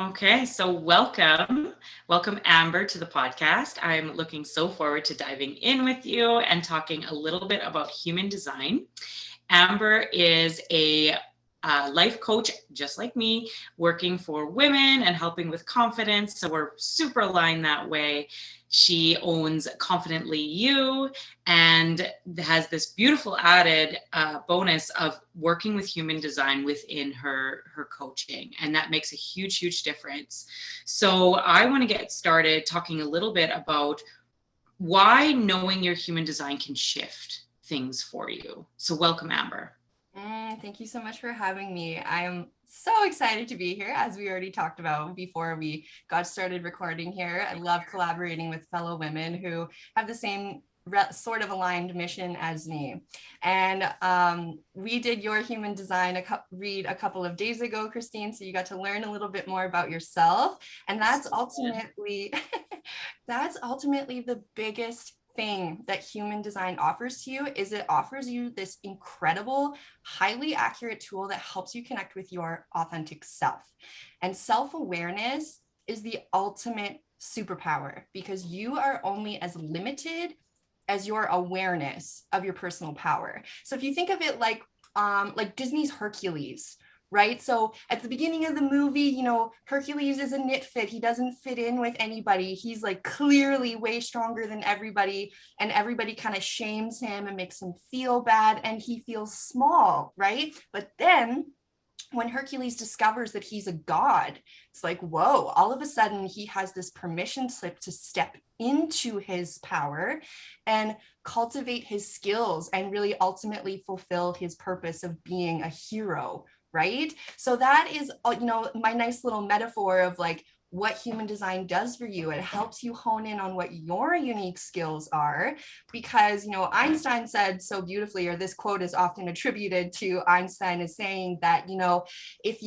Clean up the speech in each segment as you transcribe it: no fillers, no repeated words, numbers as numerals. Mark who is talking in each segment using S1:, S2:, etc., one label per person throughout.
S1: Okay, so welcome Amber to the podcast. I'm looking so forward to diving in with you and talking a little bit about human design. Amber is a life coach, just like me, working for women and helping with confidence. So we're super aligned that way. She owns Confidently You and has this beautiful added bonus of working with human design within her coaching, and that makes a huge difference. So I want to get started talking a little bit about why knowing your human design can shift things for you. So welcome, Amber.
S2: Thank you so much for having me. I'm so excited to be here, as we already talked about before we got started recording here. I love collaborating with fellow women who have the same sort of aligned mission as me. And we did your human design read a couple of days ago, Christine. So you got to learn a little bit more about yourself. And that's ultimately that's ultimately the biggest thing that human design offers to you. Is it offers you this incredible, highly accurate tool that helps you connect with your authentic self. And self-awareness is the ultimate superpower, because you are only as limited as your awareness of your personal power. So if you think of it like Disney's Hercules, right? So at the beginning of the movie, Hercules is a fit. He doesn't fit in with anybody. He's like clearly way stronger than everybody, and everybody kind of shames him and makes him feel bad, and he feels small, right? But then when Hercules discovers that he's a god, it's like, whoa, all of a sudden he has this permission slip to step into his power and cultivate his skills and really ultimately fulfill his purpose of being a hero, right? So that is, my nice little metaphor of like what human design does for you. It helps you hone in on what your unique skills are, because Einstein said so beautifully, or this quote is often attributed to Einstein, as saying that if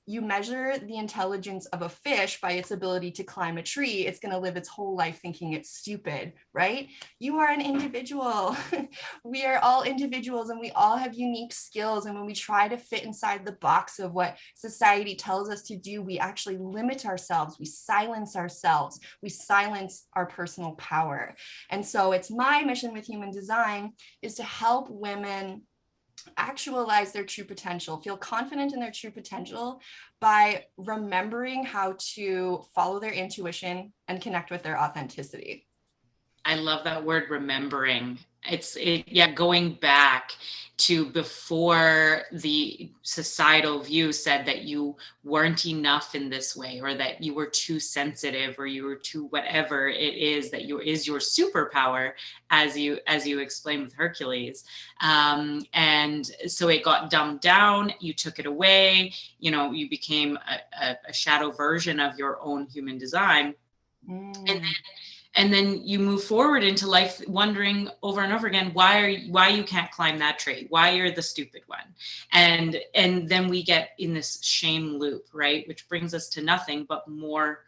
S2: you measure the intelligence of a fish by its ability to climb a tree, it's going to live its whole life thinking it's stupid, right? You are an individual. We are all individuals, and we all have unique skills, and when we try to fit inside the box of what society tells us to do, we actually limit ourselves, we silence ourselves, we silence our personal power. And so it's my mission with human design is to help women actualize their true potential, feel confident in their true potential by remembering how to follow their intuition and connect with their authenticity.
S1: I love that word, remembering. Yeah, going back to before the societal view said that you weren't enough in this way, or that you were too sensitive, or you were too whatever it is that is your superpower, as you explained with Hercules. And so it got dumbed down, you took it away, you became a shadow version of your own human design. And then you move forward into life wondering over and over again why you can't climb that tree, why you're the stupid one. And then we get in this shame loop, right, which brings us to nothing but more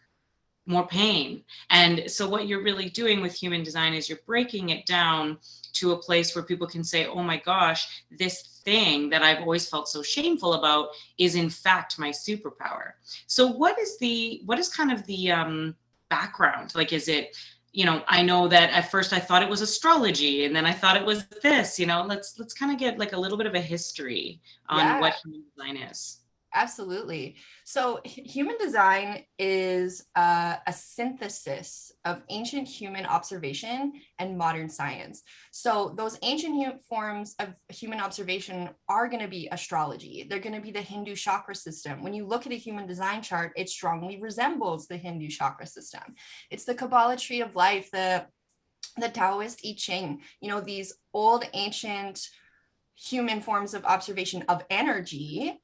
S1: pain. And so what you're really doing with human design is you're breaking it down to a place where people can say, oh my gosh, this thing that I've always felt so shameful about is in fact my superpower. So what is kind of the background? Like, is it, I know that at first I thought it was astrology, and then I thought it was this, let's kind of get like a little bit of a history on
S2: Yeah.
S1: what human design is.
S2: Absolutely. So human design is a synthesis of ancient human observation and modern science. So those ancient forms of human observation are going to be astrology. They're going to be the Hindu chakra system. When you look at a human design chart, it strongly resembles the Hindu chakra system. It's the Kabbalah tree of life, the Taoist I Ching, these old ancient human forms of observation of energy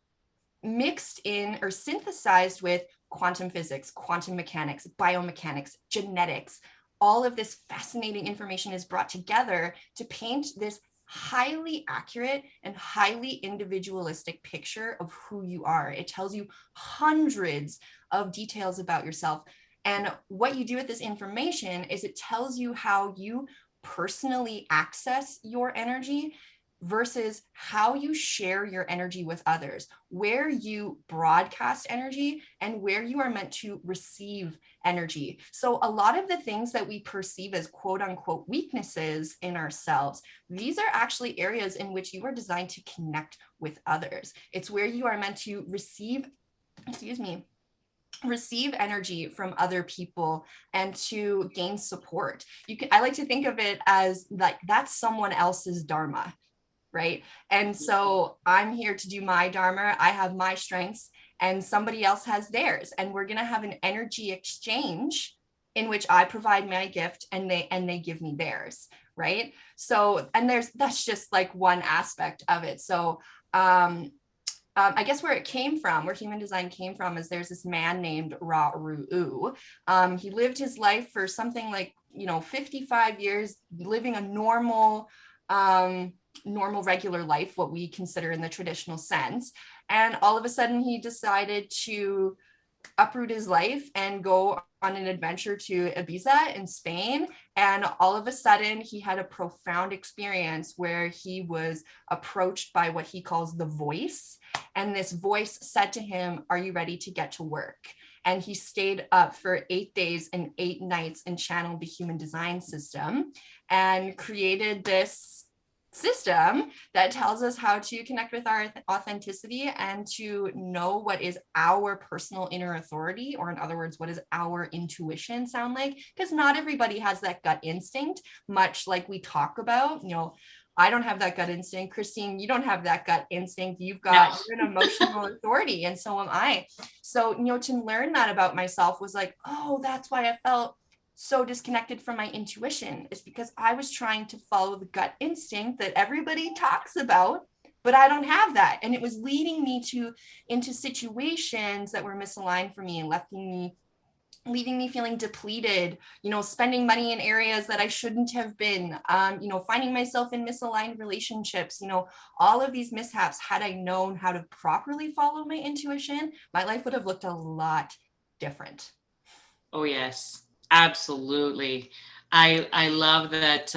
S2: mixed in or synthesized with quantum physics, quantum mechanics, biomechanics, genetics. All of this fascinating information is brought together to paint this highly accurate and highly individualistic picture of who you are. It tells you hundreds of details about yourself. And what you do with this information is it tells you how you personally access your energy versus how you share your energy with others, where you broadcast energy and where you are meant to receive energy. So a lot of the things that we perceive as quote unquote weaknesses in ourselves, these are actually areas in which you are designed to connect with others. It's where you are meant to receive energy from other people and to gain support. I like to think of it as like that's someone else's dharma, right? And so I'm here to do my dharma. I have my strengths and somebody else has theirs, and we're going to have an energy exchange in which I provide my gift and they give me theirs, right? So, and that's just like one aspect of it. So I guess where human design came from, is there's this man named Ra Uru. He lived his life for something like 55 years, living a normal regular life, what we consider in the traditional sense. And all of a sudden he decided to uproot his life and go on an adventure to Ibiza in Spain. And all of a sudden he had a profound experience where he was approached by what he calls the voice. And this voice said to him, "Are you ready to get to work?" And he stayed up for 8 days and 8 nights and channeled the human design system and created this system that tells us how to connect with our authenticity and to know what is our personal inner authority, or in other words, what does our intuition sound like? Because not everybody has that gut instinct, much like we talk about, I don't have that gut instinct. Christine, you don't have that gut instinct. You're an emotional authority, and so am I. So, to learn that about myself was like, oh, that's why I felt so disconnected from my intuition. It's because I was trying to follow the gut instinct that everybody talks about, but I don't have that. And it was leading me into situations that were misaligned for me and leaving me feeling depleted, spending money in areas that I shouldn't have been, finding myself in misaligned relationships, all of these mishaps. Had I known how to properly follow my intuition, my life would have looked a lot different.
S1: Oh, yes. Absolutely. I love that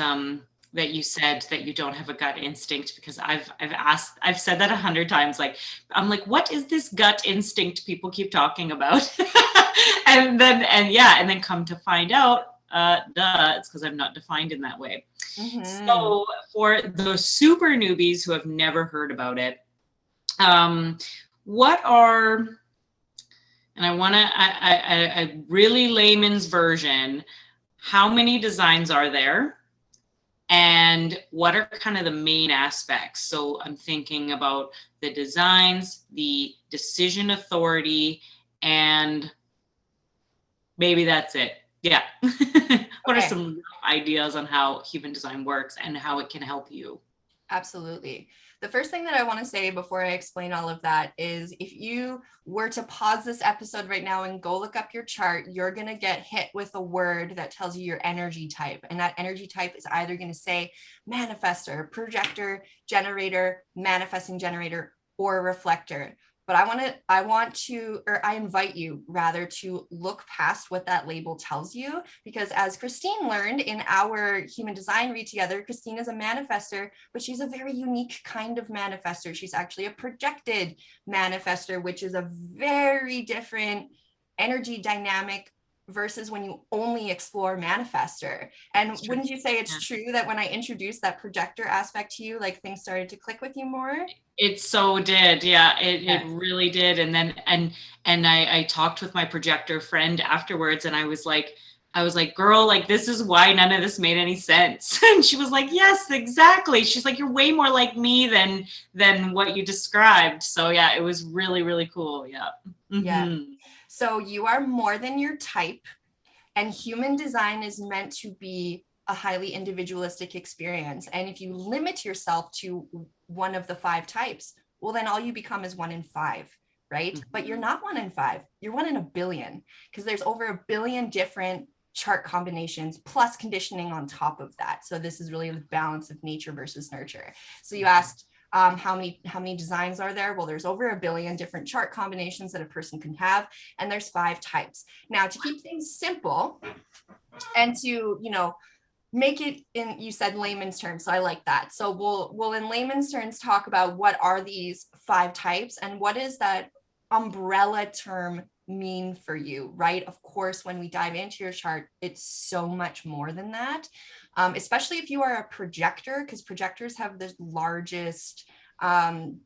S1: that you said that you don't have a gut instinct, because I've said that 100 times. Like, I'm like, what is this gut instinct people keep talking about? and then come to find out, it's because I'm not defined in that way. Mm-hmm. So for the super newbies who have never heard about it, what are, and I want a really layman's version, how many designs are there? And what are kind of the main aspects? So I'm thinking about the designs, the decision authority, and maybe that's it. Yeah. What are some ideas on how human design works and how it can help you?
S2: Absolutely. The first thing that I want to say before I explain all of that is, if you were to pause this episode right now and go look up your chart, you're going to get hit with a word that tells you your energy type. And that energy type is either going to say manifestor, projector, generator, manifesting generator, or reflector. But I invite you rather to look past what that label tells you, because as Christine learned in our human design read together, Christine is a manifestor, but she's a very unique kind of manifestor. She's actually a projected manifestor, which is a very different energy dynamic versus when you only explore manifestor. And wouldn't you say it's true that when I introduced that projector aspect to you, like things started to click with you more?
S1: It so did. Yeah, it really did. And then, and I talked with my projector friend afterwards, and I was like, girl, like, this is why none of this made any sense. And she was like, yes, exactly. She's like, you're way more like me than what you described. So yeah, it was really, really cool. Yeah. Mm-hmm.
S2: Yeah. So you are more than your type, and human design is meant to be a highly individualistic experience. And if you limit yourself to one of the 5 types, well, then all you become is 1 in 5, right? Mm-hmm. But you're not 1 in 5, you're 1 in a billion, because there's over a billion different chart combinations plus conditioning on top of that. So this is really the balance of nature versus nurture. So you asked, how many designs are there? Well, there's over a billion different chart combinations that a person can have, and there's 5 types. Now, to keep things simple and to, make it in, you said layman's terms, so I like that. So we'll in layman's terms talk about what are these 5 types and what is that umbrella term mean for you, right? Of course, when we dive into your chart, it's so much more than that, especially if you are a projector, because projectors have the largest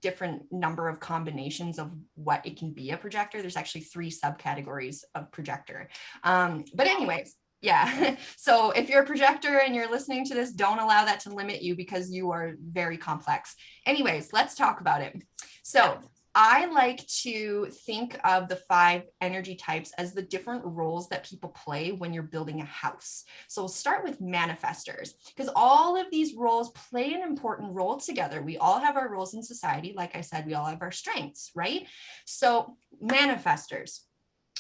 S2: different number of combinations of what it can be a projector. There's actually 3 subcategories of projector. But anyways, yeah. So if you're a projector and you're listening to this, don't allow that to limit you because you are very complex. Anyways, let's talk about it. So I like to think of the 5 energy types as the different roles that people play when you're building a house. So we'll start with manifestors, because all of these roles play an important role together. We all have our roles in society. Like I said, we all have our strengths, right? So manifestors,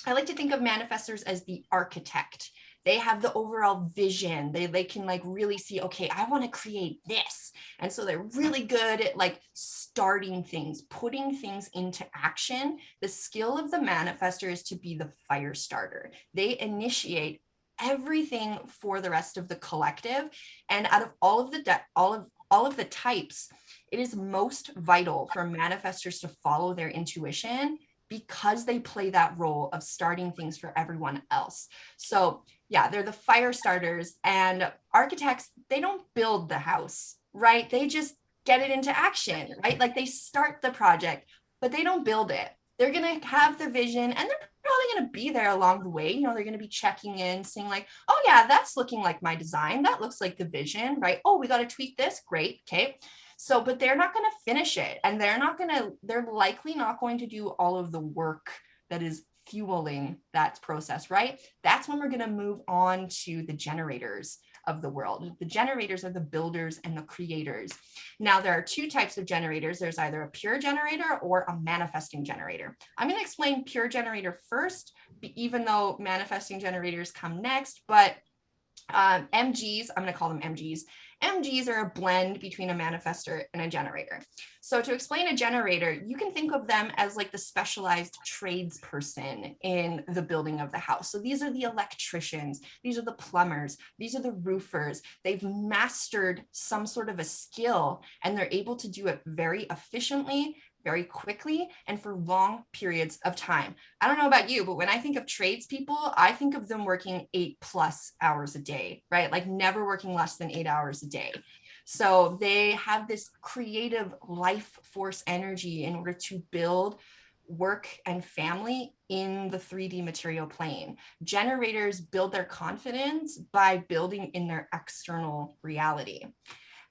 S2: I like to think of manifestors as the architect. They have the overall vision. They can like really see, okay, I want to create this. And so they're really good at like starting things, putting things into action. The skill of the manifestor is to be the fire starter. They initiate everything for the rest of the collective. And out of all of the types, it is most vital for manifestors to follow their intuition because they play that role of starting things for everyone else. So yeah, they're the fire starters, and architects, they don't build the house, right? They just get it into action, right? Like they start the project, but they don't build it. They're going to have the vision, and they're probably going to be there along the way. You know, they're going to be checking in, saying like, oh yeah, that's looking like my design. That looks like the vision, right? Oh, we got to tweak this. Great. Okay. So, but they're not going to finish it, and they're likely not going to do all of the work that is fueling that process, right? That's when we're going to move on to the generators of the world. The generators are the builders and the creators. Now, there are 2 types of generators. There's either a pure generator or a manifesting generator. I'm going to explain pure generator first, even though manifesting generators come next, but MGs, I'm going to call them MGs. MGs are a blend between a manifestor and a generator. So to explain a generator, you can think of them as like the specialized tradesperson in the building of the house. So these are the electricians, these are the plumbers, these are the roofers. They've mastered some sort of a skill, and they're able to do it very efficiently, very quickly, and for long periods of time. I don't know about you, but when I think of tradespeople, I think of them working 8+ hours a day, right? Like never working less than 8 hours a day. So they have this creative life force energy in order to build work and family in the 3D material plane. Generators build their confidence by building in their external reality.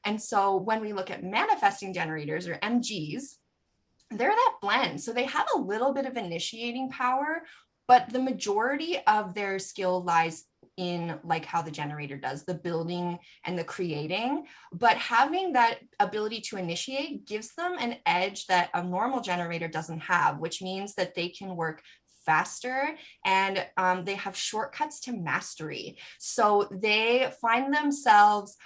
S2: And so when we look at manifesting generators, or MGs, they're that blend. So they have a little bit of initiating power, but the majority of their skill lies in like how the generator does, the building and the creating. But having that ability to initiate gives them an edge that a normal generator doesn't have, which means that they can work faster, and they have shortcuts to mastery. So they find themselves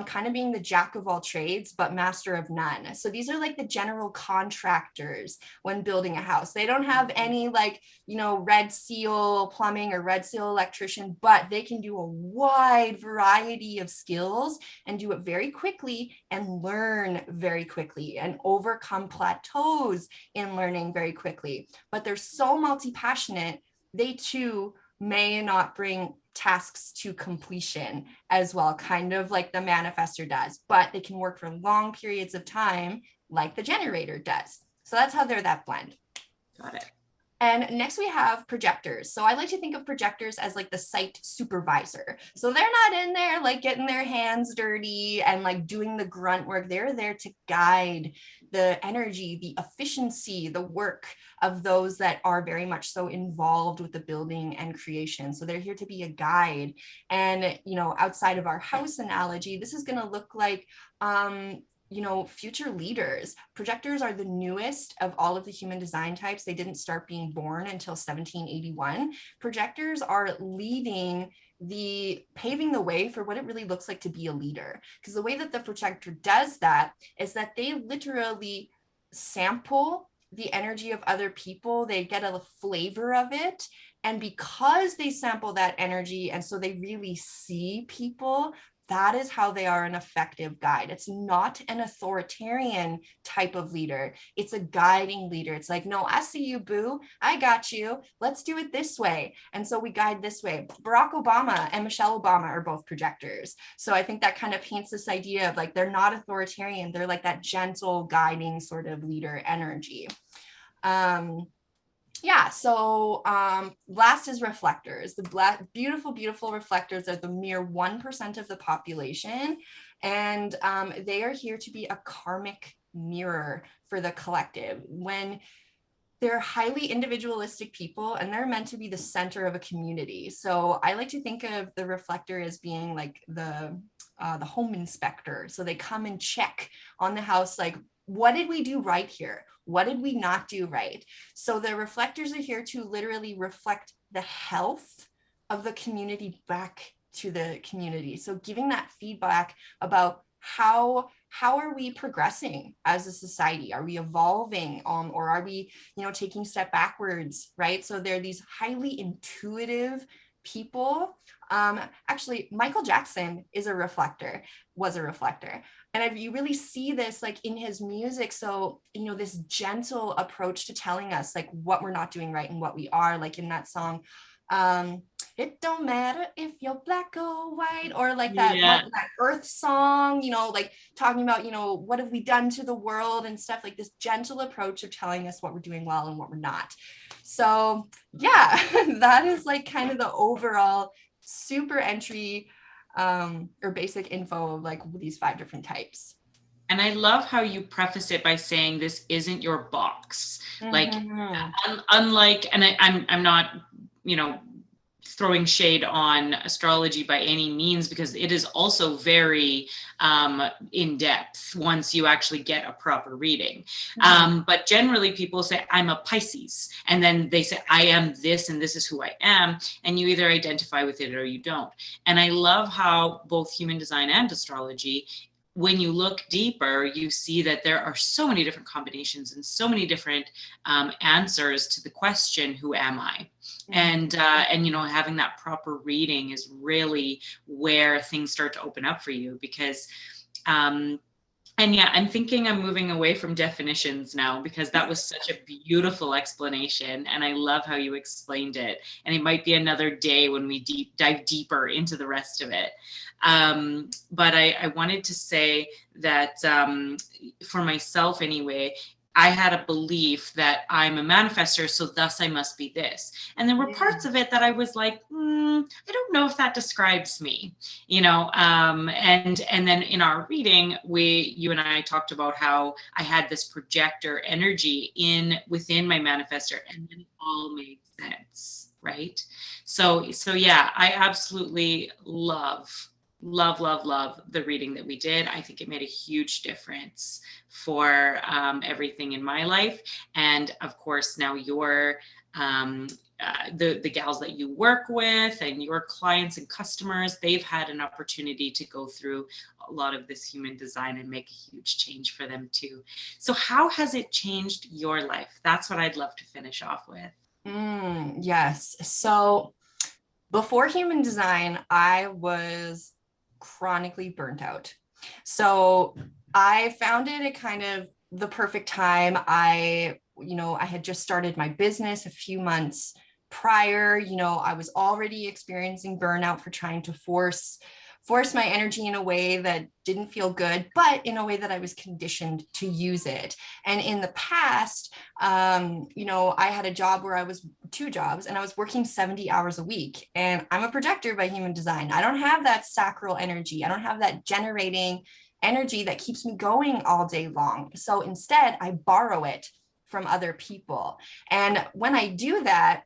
S2: kind of being the jack of all trades, but master of none. So these are like the general contractors when building a house. They don't have any like, you know, red seal plumbing or red seal electrician, but they can do a wide variety of skills and do it very quickly and learn very quickly and overcome plateaus in learning very quickly. But they're so multi-passionate, they too may not bring tasks to completion as well, kind of like the manifestor does, but they can work for long periods of time like the generator does. So that's how they're that blend.
S1: Got it.
S2: And next we have projectors. So I like to think of projectors as like the site supervisor. So they're not in there like getting their hands dirty and like doing the grunt work. They're there to guide the energy, the efficiency, the work of those that are very much so involved with the building and creation. So they're here to be a guide. And, you know, outside of our house analogy, this is going to look like, you know, future leaders. Projectors are the newest of all of the human design types. They didn't start being born until 1781. Projectors are leading paving the way for what it really looks like to be a leader. Because the way that the projector does that is that they literally sample the energy of other people. They get a flavor of it. And because they sample that energy, and so they really see people, that is how they are an effective guide. It's not an authoritarian type of leader. It's a guiding leader. It's like, no, I see you, boo. I got you. Let's do it this way. And so we guide this way. Barack Obama and Michelle Obama are both projectors. So I think that kind of paints this idea of like, they're not authoritarian. They're like that gentle guiding sort of leader energy. Yeah, so last is reflectors. The beautiful, beautiful reflectors are the mere 1% of the population, and they are here to be a karmic mirror for the collective. When they're highly individualistic people and they're meant to be the center of a community. So I like to think of the reflector as being like the home inspector. So they come and check on the house, like, what did we do right here? What did we not do right? So the reflectors are here to literally reflect the health of the community back to the community. So giving that feedback about how are we progressing as a society? Are we evolving, or are we, taking a step backwards, right? So they're these highly intuitive people. Actually, Michael Jackson was a reflector. And you really see this like in his music. So, this gentle approach to telling us like what we're not doing right and what we are, like in that song, it don't matter if you're black or white, or like that Earth song, like talking about, what have we done to the world and stuff, like this gentle approach of telling us what we're doing well and what we're not. So yeah, that is like kind of the overall super entry or basic info of like these 5 different types.
S1: And I love how you preface it by saying this isn't your box. Like, unlike, and I'm not, throwing shade on astrology by any means, because it is also very in depth once you actually get a proper reading. But generally people say, I'm a Pisces. And then they say, I am this, and this is who I am. And you either identify with it or you don't. And I love how both human design and astrology, when you look deeper, you see that there are so many different combinations and so many different answers to the question, who am I? And having that proper reading is really where things start to open up for you, because I'm thinking I'm moving away from definitions now, because that was such a beautiful explanation, and I love how you explained it. And it might be another day when we dive deeper into the rest of it. But I wanted to say that for myself anyway, I had a belief that I'm a manifestor, so thus I must be this. And there were parts of it that I was like, I don't know if that describes me, and then in our reading, you and I talked about how I had this projector energy within my manifestor, and then it all made sense, right? So yeah, I absolutely love the reading that we did. I think it made a huge difference for everything in my life. And of course, now your the gals that you work with and your clients and customers, they've had an opportunity to go through a lot of this human design and make a huge change for them too. So how has it changed your life? That's what I'd love to finish off with.
S2: Yes. So before human design, I was chronically burnt out. So I found it at kind of the perfect time. I had just started my business a few months prior. I was already experiencing burnout for trying to force my energy in a way that didn't feel good, but in a way that I was conditioned to use it. And in the past, I had a job where I was 2 jobs and I was working 70 hours a week. And I'm a projector by human design. I don't have that sacral energy. I don't have that generating energy that keeps me going all day long. So instead, I borrow it from other people. And when I do that,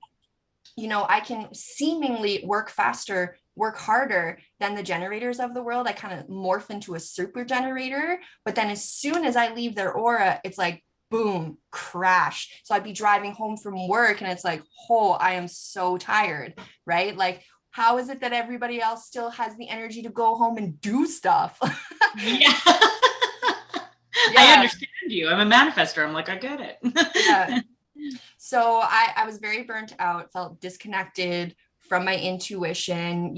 S2: I can seemingly work faster, work harder than the generators of the world. I kind of morph into a super generator, but then as soon as I leave their aura, it's like, boom, crash. So I'd be driving home from work and it's like, oh, I am so tired, right? Like, how is it that everybody else still has the energy to go home and do stuff?
S1: Yeah. I understand you. I'm a manifestor. I'm like, I get it.
S2: Yeah. So I was very burnt out, felt disconnected from my intuition,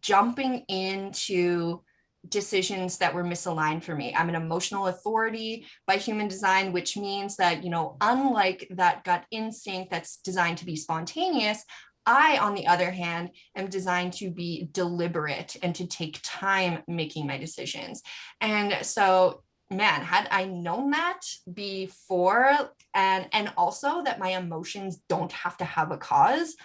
S2: jumping into decisions that were misaligned for me. I'm an emotional authority by human design, which means that, unlike that gut instinct that's designed to be spontaneous, I, on the other hand, am designed to be deliberate and to take time making my decisions. And so, man, had I known that before, and also that my emotions don't have to have a cause,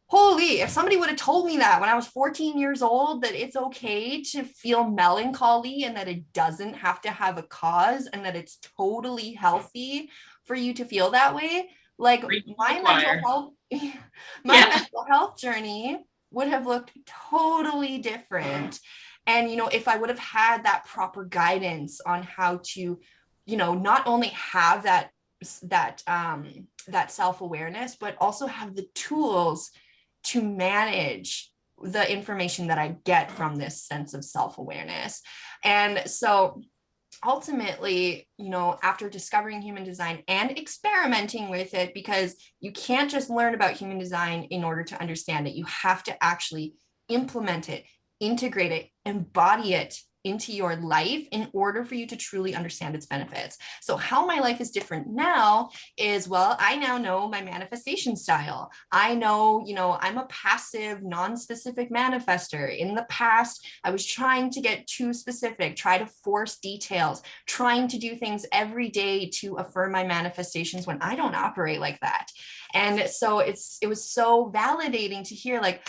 S2: holy, if somebody would have told me that when I was 14 years old, that it's okay to feel melancholy and that it doesn't have to have a cause and that it's totally healthy for you to feel that way, like my mental health, mental health journey would have looked totally different. And, if I would have had that proper guidance on how to, not only have that self-awareness, but also have the tools to manage the information that I get from this sense of self-awareness. And so ultimately, after discovering human design and experimenting with it, because you can't just learn about human design in order to understand it, you have to actually implement it, integrate it, embody it into your life in order for you to truly understand its benefits. So how my life is different now is, well, I now know my manifestation style. I know, I'm a passive, non-specific manifester. In the past, I was trying to get too specific, try to force details, trying to do things every day to affirm my manifestations when I don't operate like that. And so it was so validating to hear, like,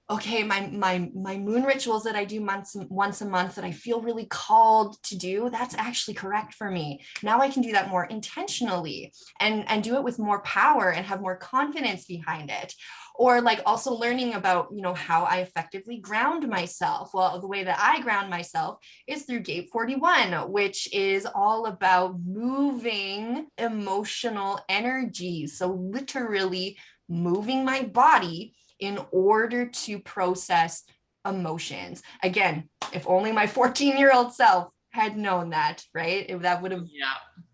S2: okay, my moon rituals that I do once a month that I feel really called to do, that's actually correct for me. Now I can do that more intentionally and do it with more power and have more confidence behind it. Or like also learning about, how I effectively ground myself. Well, the way that I ground myself is through Gate 41, which is all about moving emotional energy. So literally moving my body in order to process emotions. Again, if only my 14-year-old self had known that, right? That would have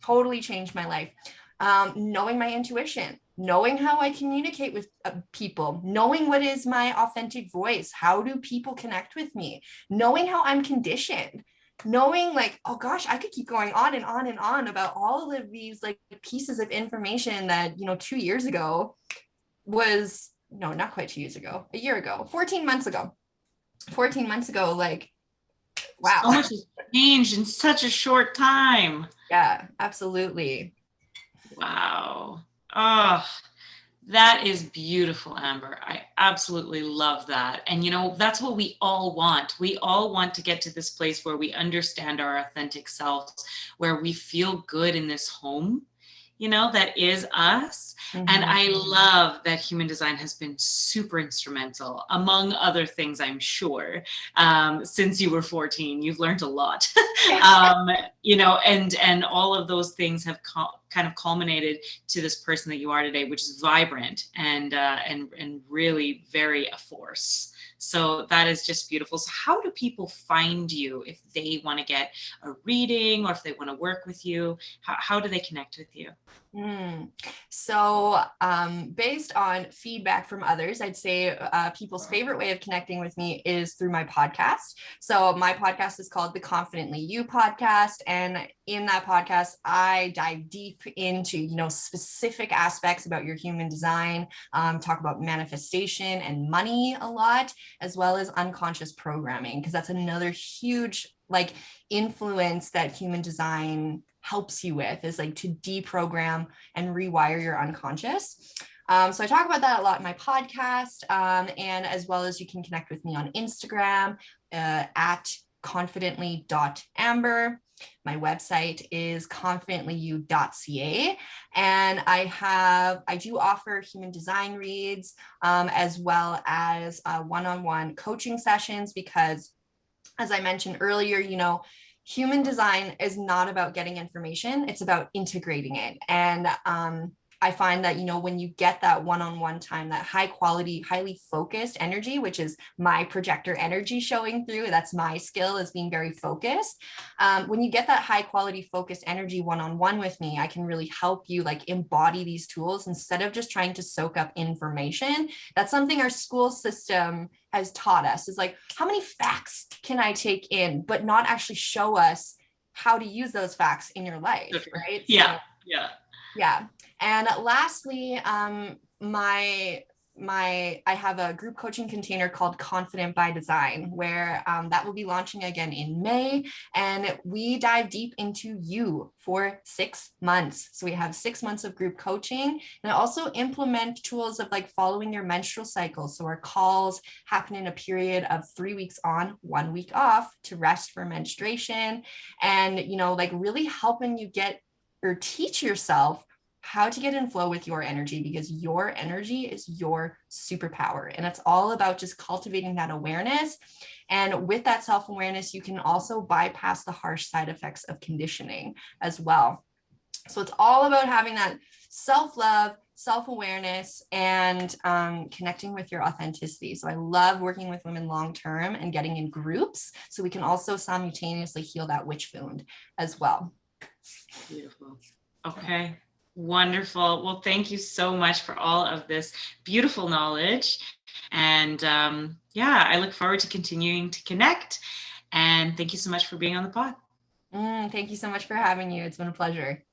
S2: totally changed my life. Knowing my intuition, knowing how I communicate with people, knowing what is my authentic voice, how do people connect with me, knowing how I'm conditioned, knowing like, oh gosh, I could keep going on and on and on about all of these like pieces of information that, 2 years ago was, no, not quite 2 years ago, a year ago, 14 months ago, like, wow.
S1: So much has changed in such a short time.
S2: Yeah, absolutely.
S1: Wow. Oh, that is beautiful, Amber. I absolutely love that. And that's what we all want. We all want to get to this place where we understand our authentic selves, where we feel good in this home, that is us. Mm-hmm. And I love that human design has been super instrumental, among other things, I'm sure. Since you were 14, you've learned a lot, and all of those things have kind of culminated to this person that you are today, which is vibrant and really very a force. So that is just beautiful. So how do people find you if they want to get a reading or if they want to work with you? How do they connect with you?
S2: So based on feedback from others, I'd say people's favorite way of connecting with me is through my podcast. So my podcast is called the Confidently You podcast. And in that podcast, I dive deep into, specific aspects about your human design, talk about manifestation and money a lot, as well as unconscious programming, because that's another huge influence that human design helps you with, is like to deprogram and rewire your unconscious. So I talk about that a lot in my podcast, and as well as you can connect with me on Instagram at confidently.amber. My website is confidentlyu.ca, and I do offer human design reads, as well as one-on-one coaching sessions, because as I mentioned earlier, human design is not about getting information, it's about integrating it. And I find that, when you get that one-on-one time, that high quality, highly focused energy, which is my projector energy showing through, that's my skill, is being very focused. When you get that high quality focused energy one-on-one with me, I can really help you like embody these tools instead of just trying to soak up information. That's something our school system has taught us, is like, how many facts can I take in, but not actually show us how to use those facts in your life, right?
S1: Yeah.
S2: So,
S1: yeah.
S2: yeah. And lastly, I have a group coaching container called Confident by Design, where that will be launching again in May. And we dive deep into you for 6 months. So we have 6 months of group coaching, and I also implement tools of like following your menstrual cycle. So our calls happen in a period of 3 weeks on, 1 week off, to rest for menstruation, and like really helping you get or teach yourself how to get in flow with your energy, because your energy is your superpower. And it's all about just cultivating that awareness. And with that self-awareness, you can also bypass the harsh side effects of conditioning as well. So it's all about having that self-love, self-awareness, and connecting with your authenticity. So I love working with women long-term and getting in groups, so we can also simultaneously heal that witch wound as well.
S1: Beautiful. Okay. Wonderful. Well, thank you so much for all of this beautiful knowledge. And I look forward to continuing to connect. And thank you so much for being on the pod.
S2: Thank you so much for having you. It's been a pleasure.